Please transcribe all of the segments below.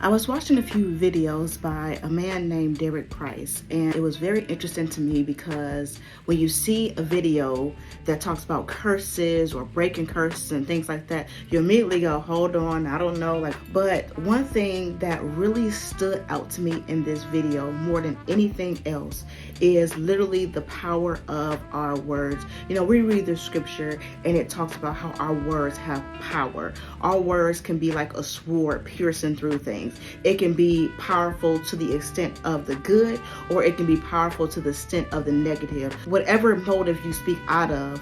I was watching a few videos by a man named Derek Price, and it was very interesting to me because when you see a video that talks about curses or breaking curses and things like that, you immediately go, hold on, I don't know. But one thing that really stood out to me in this video more than anything else is literally the power of our words. You know, we read the scripture and it talks about how our words have power. Our words can be like a sword piercing through things. It can be powerful to the extent of the good, or it can be powerful to the extent of the negative. Whatever motive you speak out of,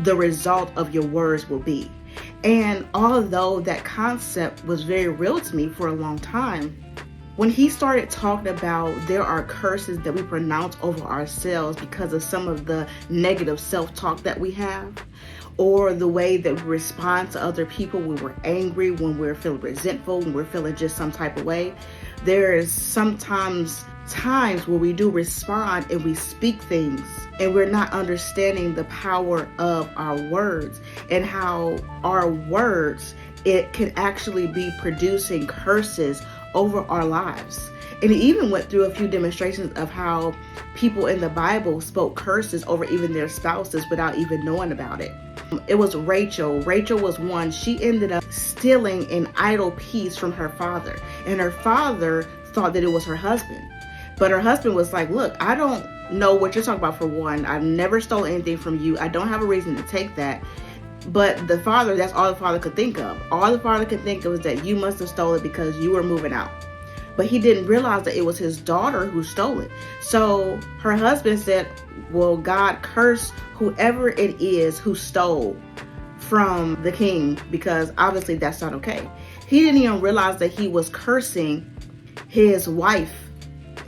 the result of your words will be. And although that concept was very real to me for a long time, when he started talking about there are curses that we pronounce over ourselves because of some of the negative self-talk that we have, or the way that we respond to other people when we're angry, when we're feeling resentful, when we're feeling just some type of way, there is sometimes times where we do respond and we speak things and we're not understanding the power of our words and how our words, it can actually be producing curses over our lives. And he even went through a few demonstrations of how people in the Bible spoke curses over even their spouses without even knowing about it. It was Rachel. Rachel was one. She ended up stealing an idol piece from her father. And her father thought that it was her husband. But her husband was like, look, I don't know what you're talking about for one. I've never stolen anything from you. I don't have a reason to take that. But the father, that's all the father could think of. All the father could think of was that you must have stolen it because you were moving out. But he didn't realize that it was his daughter who stole it. So her husband said, well, God curse whoever it is who stole from the king, because obviously that's not okay. He didn't even realize that he was cursing his wife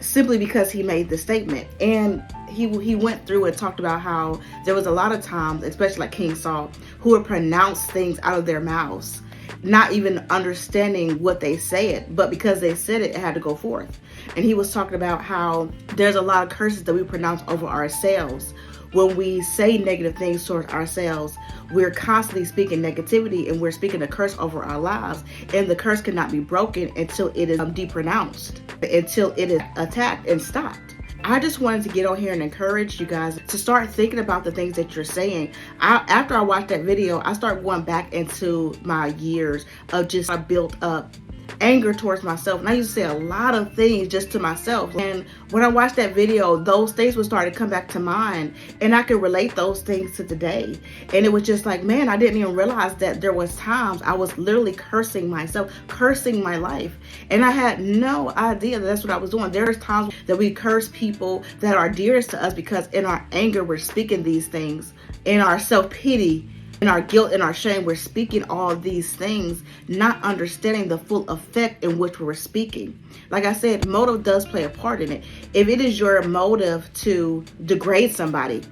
simply because he made the statement. And he went through and talked about how there was a lot of times, especially like King Saul, who would pronounce things out of their mouths, not even understanding what they said, but because they said it, it had to go forth. And he was talking about how there's a lot of curses that we pronounce over ourselves. When we say negative things towards ourselves, we're constantly speaking negativity and we're speaking a curse over our lives. And the curse cannot be broken until it is depronounced, until it is attacked and stopped. I just wanted to get on here and encourage you guys to start thinking about the things that you're saying. After I watched that video, I started going back into my years of just built up anger towards myself. And I used to say a lot of things just to myself. And when I watched that video, those things would start to come back to mind. And I could relate those things to today. And it was just like, man, I didn't even realize that there was times I was literally cursing myself, cursing my life. And I had no idea that that's what I was doing. There's times that we curse people that are dearest to us because in our anger, we're speaking these things. In our self-pity, in our guilt and our shame, we're speaking all these things, not understanding the full effect in which we're speaking. Like I said, motive does play a part in it. If it is your motive to degrade somebody,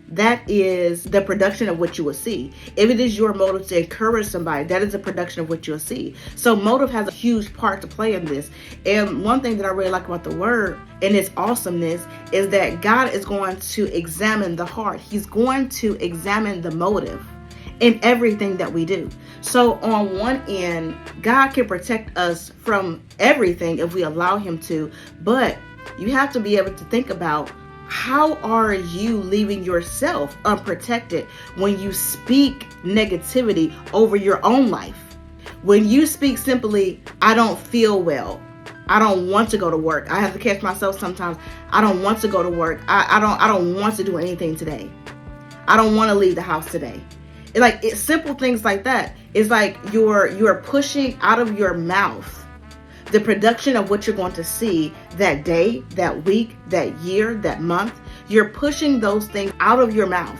that is the production of what you will see. If it is your motive to encourage somebody, that is the production of what you'll see. So motive has a huge part to play in this. And one thing that I really like about the word and its awesomeness is that God is going to examine the heart. He's going to examine the motive in everything that we do. So on one end, God can protect us from everything if we allow him to, but you have to be able to think about, how are you leaving yourself unprotected when you speak negativity over your own life? When you speak simply, I don't feel well, I don't want to go to work. I have to catch myself sometimes. I don't want to go to work. I don't want to do anything today. I don't want to leave the house today. It's simple things like that. It's like you're pushing out of your mouth the production of what you're going to see that day, that week, that year, that month. You're pushing those things out of your mouth.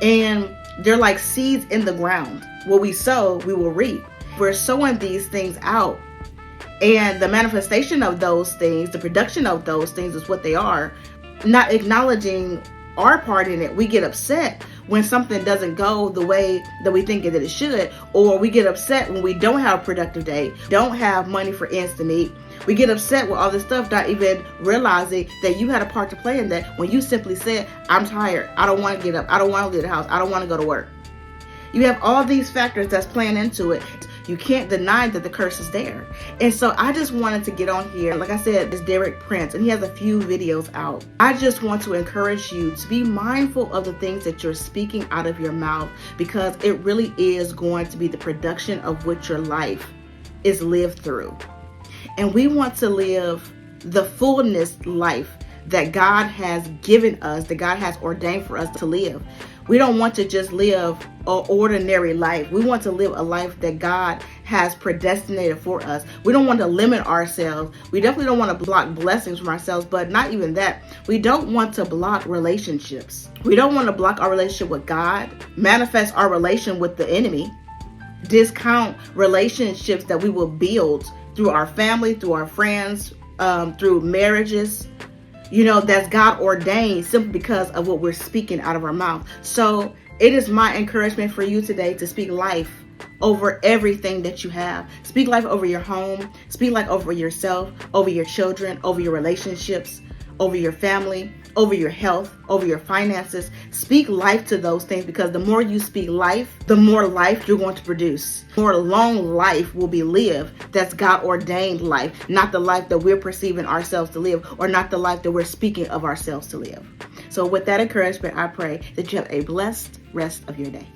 And they're like seeds in the ground. What we sow, we will reap. We're sowing these things out. And the manifestation of those things, the production of those things is what they are. Not acknowledging our part in it, we get upset when something doesn't go the way that we think that it should, or we get upset when we don't have a productive day, don't have money for ends to meet. We get upset with all this stuff, not even realizing that you had a part to play in that when you simply said, I'm tired, I don't want to get up, I don't want to leave the house, I don't want to go to work. You have all these factors that's playing into it. You can't deny that the curse is there. And so I just wanted to get on here. Like I said, it's Derek Prince, and he has a few videos out. I just want to encourage you to be mindful of the things that you're speaking out of your mouth, because it really is going to be the production of what your life is lived through. And we want to live the fullness life that God has given us, that God has ordained for us to live. We don't want to just live an ordinary life. We want to live a life that God has predestinated for us. We don't want to limit ourselves. We definitely don't want to block blessings from ourselves, but not even that. We don't want to block relationships. We don't want to block our relationship with God, manifest our relation with the enemy, discount relationships that we will build through our family, through our friends, through marriages. That's God ordained simply because of what we're speaking out of our mouth. So it is my encouragement for you today to speak life over everything that you have. Speak life over your home. Speak life over yourself, over your children, over your relationships, over your family, over your health, over your finances. Speak life to those things, because the more you speak life, the more life you're going to produce. More long life will be lived. That's God ordained life, not the life that we're perceiving ourselves to live, or not the life that we're speaking of ourselves to live. So with that encouragement, I pray that you have a blessed rest of your day.